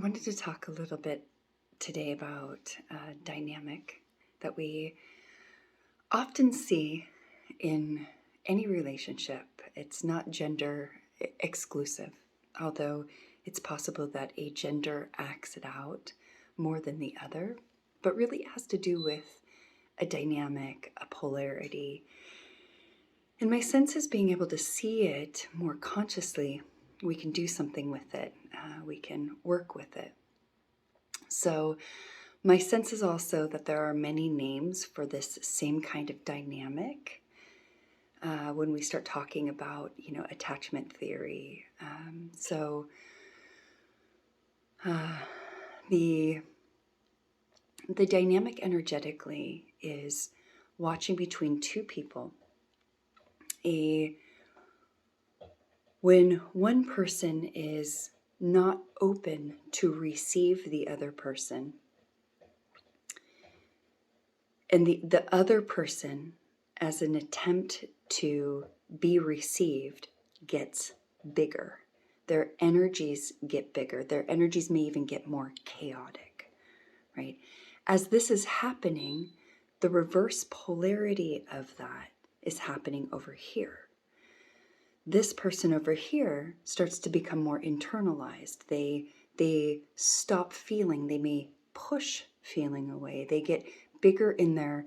I wanted to talk a little bit today about a dynamic that we often see in any relationship. It's not gender exclusive, although it's possible that a gender acts it out more than the other, but really it has to do with a dynamic, a polarity. And my sense is being able to see it more consciously. We can do something with it. We can work with it. So my sense is also that there are many names for this same kind of dynamic. When we start talking about, attachment theory. The dynamic energetically is watching between two people. When one person is not open to receive the other person, and the other person, as an attempt to be received, gets bigger. Their energies get bigger. Their energies may even get more chaotic, right? As this is happening, the reverse polarity of that is happening over here. This person over here starts to become more internalized. They stop feeling. They may push feeling away. They get bigger in their,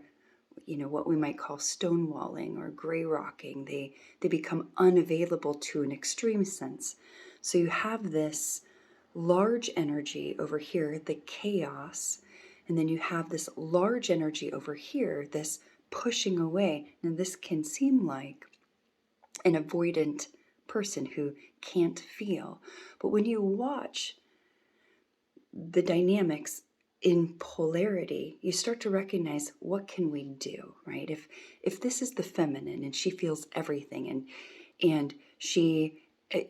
what we might call stonewalling or gray rocking. They become unavailable to an extreme sense. So you have this large energy over here, the chaos, and then you have this large energy over here, this pushing away. And this can seem like an avoidant person who can't feel. But when you watch the dynamics in polarity, you start to recognize, what can we do, right? If this is the feminine and she feels everything, and she,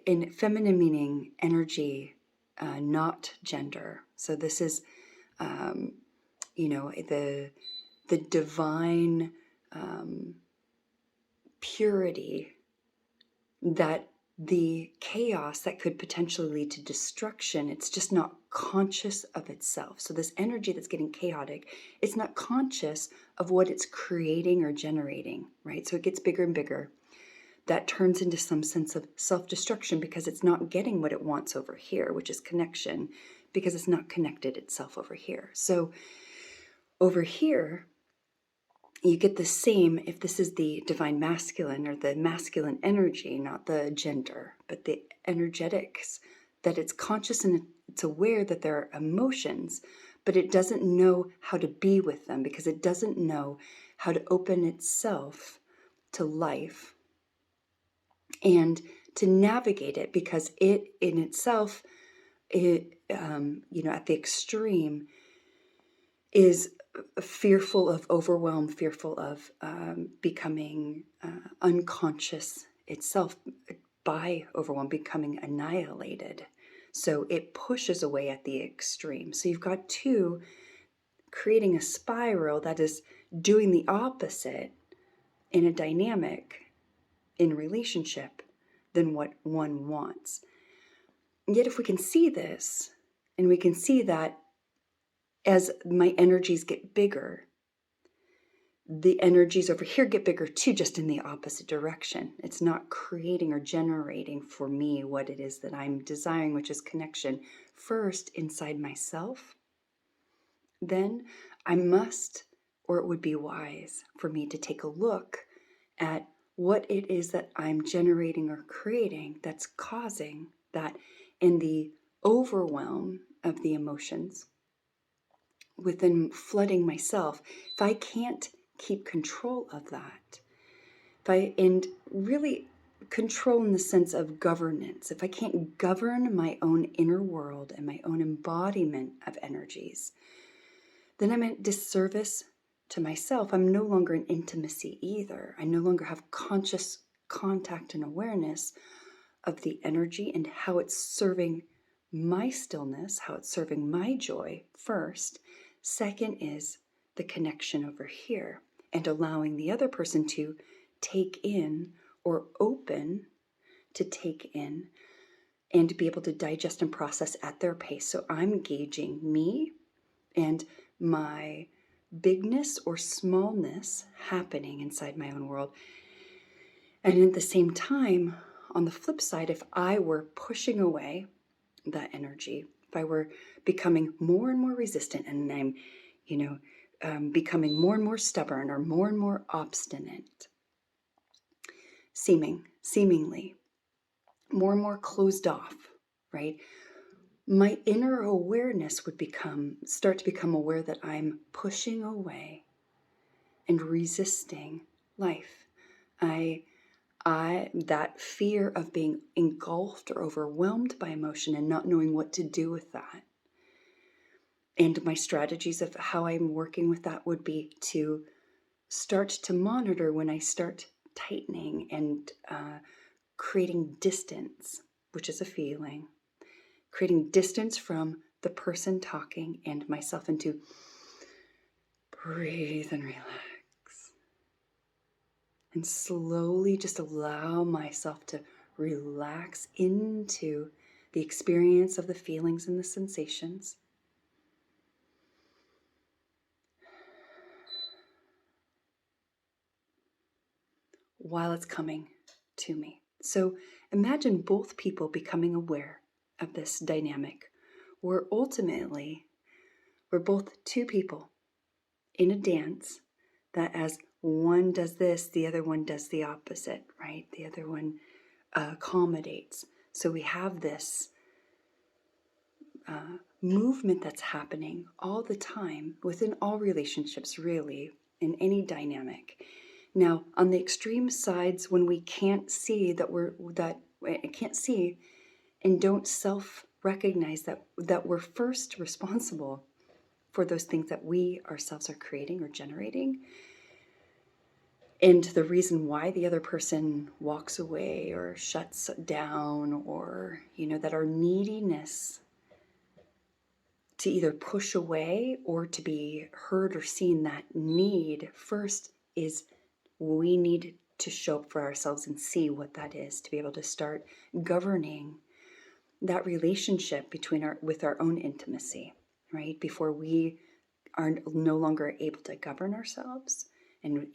in feminine meaning energy, not gender. So this is, the divine purity, that the chaos that could potentially lead to destruction, it's just not conscious of itself. So this energy that's getting chaotic, it's not conscious of what it's creating or generating, right? So it gets bigger and bigger. That turns into some sense of self-destruction because it's not getting what it wants over here, which is connection, because it's not connected itself over here. So over here, you get the same if this is the divine masculine or the masculine energy, not the gender, but the energetics, that it's conscious and it's aware that there are emotions, but it doesn't know how to be with them because it doesn't know how to open itself to life and to navigate it, because it in itself, at the extreme, is fearful of overwhelm, fearful of becoming unconscious itself by overwhelm, becoming annihilated. So it pushes away at the extreme. So you've got two creating a spiral that is doing the opposite in a dynamic, in relationship, than what one wants. And yet if we can see this, and we can see that as my energies get bigger, the energies over here get bigger too, just in the opposite direction. It's not creating or generating for me what it is that I'm desiring, which is connection first inside myself. Then I must, or it would be wise for me to take a look at what it is that I'm generating or creating that's causing that, in the overwhelm of the emotions within flooding myself. If I can't keep control of that, and really control in the sense of governance, if I can't govern my own inner world and my own embodiment of energies, then I'm at disservice to myself. I'm no longer in intimacy either. I no longer have conscious contact and awareness of the energy and how it's serving my stillness, how it's serving my joy first. Second is the connection over here and allowing the other person to take in, or open to take in, and be able to digest and process at their pace. So I'm gauging me and my bigness or smallness happening inside my own world. And at the same time, on the flip side, if I were pushing away that energy, if I were becoming more and more resistant, and I'm, becoming more and more stubborn or more and more obstinate, seemingly more and more closed off, right? My inner awareness would start to become aware that I'm pushing away and resisting life. That fear of being engulfed or overwhelmed by emotion and not knowing what to do with that. And my strategies of how I'm working with that would be to start to monitor when I start tightening and creating distance, which is a feeling, creating distance from the person talking and myself, and to breathe and relax. And slowly just allow myself to relax into the experience of the feelings and the sensations. While it's coming to me. So imagine both people becoming aware of this dynamic, where ultimately we're both two people in a dance that as one does this, the other one does the opposite, right? The other one accommodates. So we have this movement that's happening all the time within all relationships, really, in any dynamic. Now, on the extreme sides, when we can't see can't see and don't self-recognize that we're first responsible for those things that we ourselves are creating or generating, and the reason why the other person walks away or shuts down, or that our neediness to either push away or to be heard or seen, that need first is we need to show up for ourselves and see what that is, to be able to start governing that relationship with our own intimacy, right? Before we are no longer able to govern ourselves, and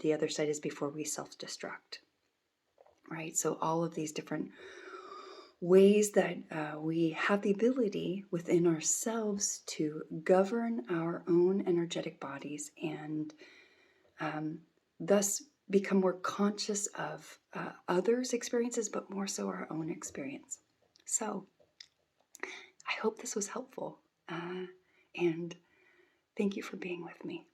the other side is before we self-destruct, right? So all of these different ways that we have the ability within ourselves to govern our own energetic bodies, and thus become more conscious of others' experiences, but more so our own experience. So I hope this was helpful, and thank you for being with me.